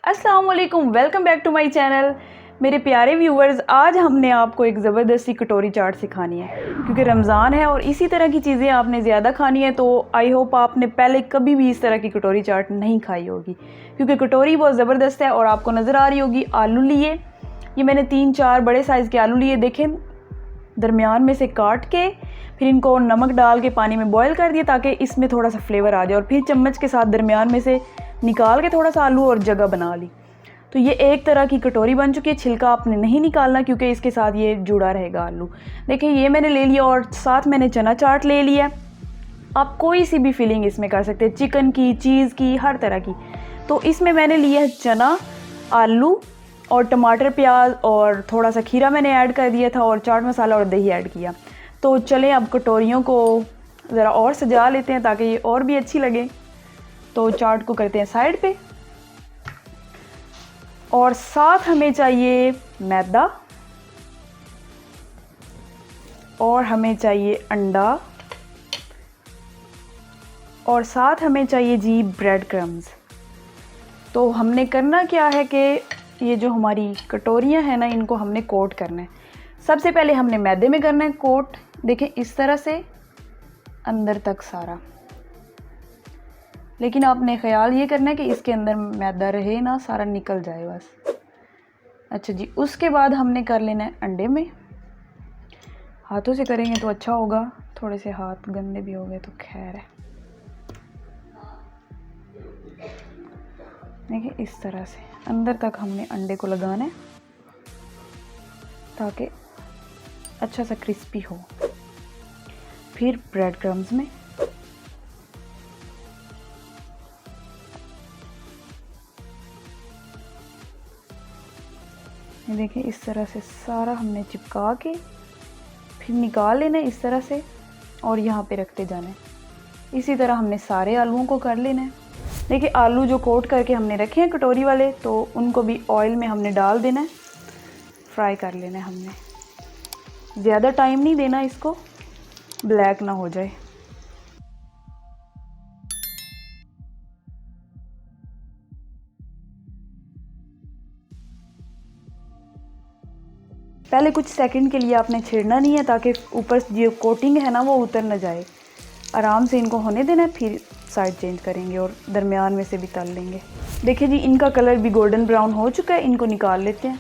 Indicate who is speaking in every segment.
Speaker 1: अस्सलाम वालेकुम, welcome back to my channel. मेरे प्यारे व्यूवर्स, आज हमने आपको एक ज़बरदस्ती कटोरी चाट सिखानी है क्योंकि रमज़ान है और इसी तरह की चीज़ें आपने ज़्यादा खानी है। तो आई होप आपने पहले कभी भी इस तरह की कटोरी चाट नहीं खाई होगी क्योंकि कटोरी बहुत ज़बरदस्त है। और आपको नज़र आ रही होगी आलू लिए, ये मैंने 3-4 बड़े साइज़ के आलू लिए। देखें, दरमियान में से काट के फिर इनको नमक डाल के पानी में बॉयल कर दिया ताकि इसमें थोड़ा सा फ्लेवर आ जाए, और फिर चम्मच के साथ दरमियान में से निकाल के थोड़ा सा आलू और जगह बना ली। तो ये एक तरह की कटोरी बन चुकी है। छिलका आपने नहीं निकालना क्योंकि इसके साथ ये जुड़ा रहेगा आलू। देखिए, ये मैंने ले लिया और साथ मैंने चना चाट ले लिया। आप कोई सी भी फिलिंग इसमें कर सकते हैं, चिकन की, चीज़ की, हर तरह की। तो इसमें मैंने लिया है चना, आलू और टमाटर, प्याज और थोड़ा सा खीरा मैंने ऐड कर दिया था, और चाट मसाला और दही ऐड किया। तो चलें अब कटोरियों को ज़रा और सजा लेते हैं ताकि ये और भी अच्छी लगे। तो चाट को करते हैं साइड पे, और साथ हमें चाहिए मैदा, और हमें चाहिए अंडा, और साथ हमें चाहिए जी ब्रेड क्रम्स। तो हमने करना क्या है कि ये जो हमारी कटोरियां हैं ना, इनको हमने कोट करना है। सबसे पहले हमने मैदे में करना है कोट। देखें, इस तरह से अंदर तक सारा, लेकिन आपने ख्याल ये करना है कि इसके अंदर मैदा रहे ना, सारा निकल जाए बस। अच्छा जी, उसके बाद हमने कर लेना है अंडे में। हाथों से करेंगे तो अच्छा होगा, थोड़े से हाथ गंदे भी हो गए तो खैर है। देखिए, इस तरह से अंदर तक हमने अंडे को लगाना है ताकि अच्छा सा क्रिस्पी हो। फिर ब्रेड क्रम्स में ये देखिए, इस तरह से सारा हमने चिपका के फिर निकाल लेना है इस तरह से, और यहाँ पे रखते जाना है। इसी तरह हमने सारे आलूओं को कर लेना है। देखिए, आलू जो कोट करके हमने रखे हैं कटोरी वाले, तो उनको भी ऑयल में हमने डाल देना है, फ्राई कर लेना है हमने। ज़्यादा टाइम नहीं देना, इसको ब्लैक ना हो जाए। पहले कुछ सेकंड के लिए आपने छेड़ना नहीं है ताकि ऊपर जो कोटिंग है ना वो उतर ना जाए। आराम से इनको होने देना है, फिर साइड चेंज करेंगे और दरमियान में से भी तल लेंगे। देखिए जी, इनका कलर भी गोल्डन ब्राउन हो चुका है। इनको निकाल लेते हैं,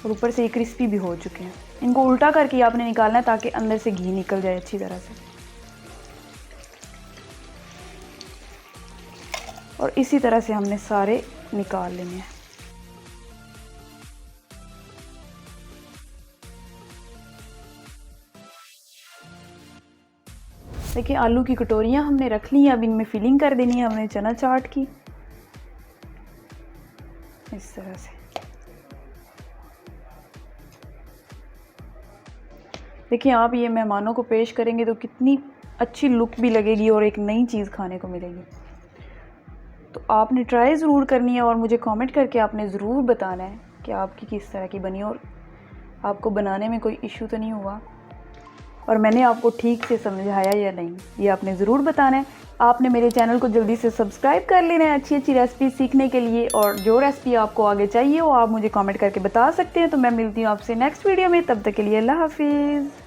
Speaker 1: और ऊपर से ये क्रिस्पी भी हो चुके हैं। इनको उल्टा करके आपने निकालना है ताकि अंदर से घी निकल जाए अच्छी तरह से। और इसी तरह से हमने सारे निकाल लेने हैं। देखिए, आलू की कटोरियाँ हमने रख ली हैं। अब इनमें फिलिंग कर देनी है हमने चना चाट की, इस तरह से। देखिए, आप ये मेहमानों को पेश करेंगे तो कितनी अच्छी लुक भी लगेगी और एक नई चीज़ खाने को मिलेगी। तो आपने ट्राई ज़रूर करनी है और मुझे कमेंट करके आपने ज़रूर बताना है कि आपकी किस तरह की बनी और आपको बनाने में कोई इशू तो नहीं हुआ, और मैंने आपको ठीक से समझाया या नहीं, ये आपने ज़रूर बताना है। आपने मेरे चैनल को जल्दी से सब्सक्राइब कर लेना है अच्छी अच्छी रेसिपी सीखने के लिए, और जो रेसिपी आपको आगे चाहिए वो आप मुझे कमेंट करके बता सकते हैं। तो मैं मिलती हूँ आपसे नेक्स्ट वीडियो में, तब तक के लिए अल्लाह हाफिज़।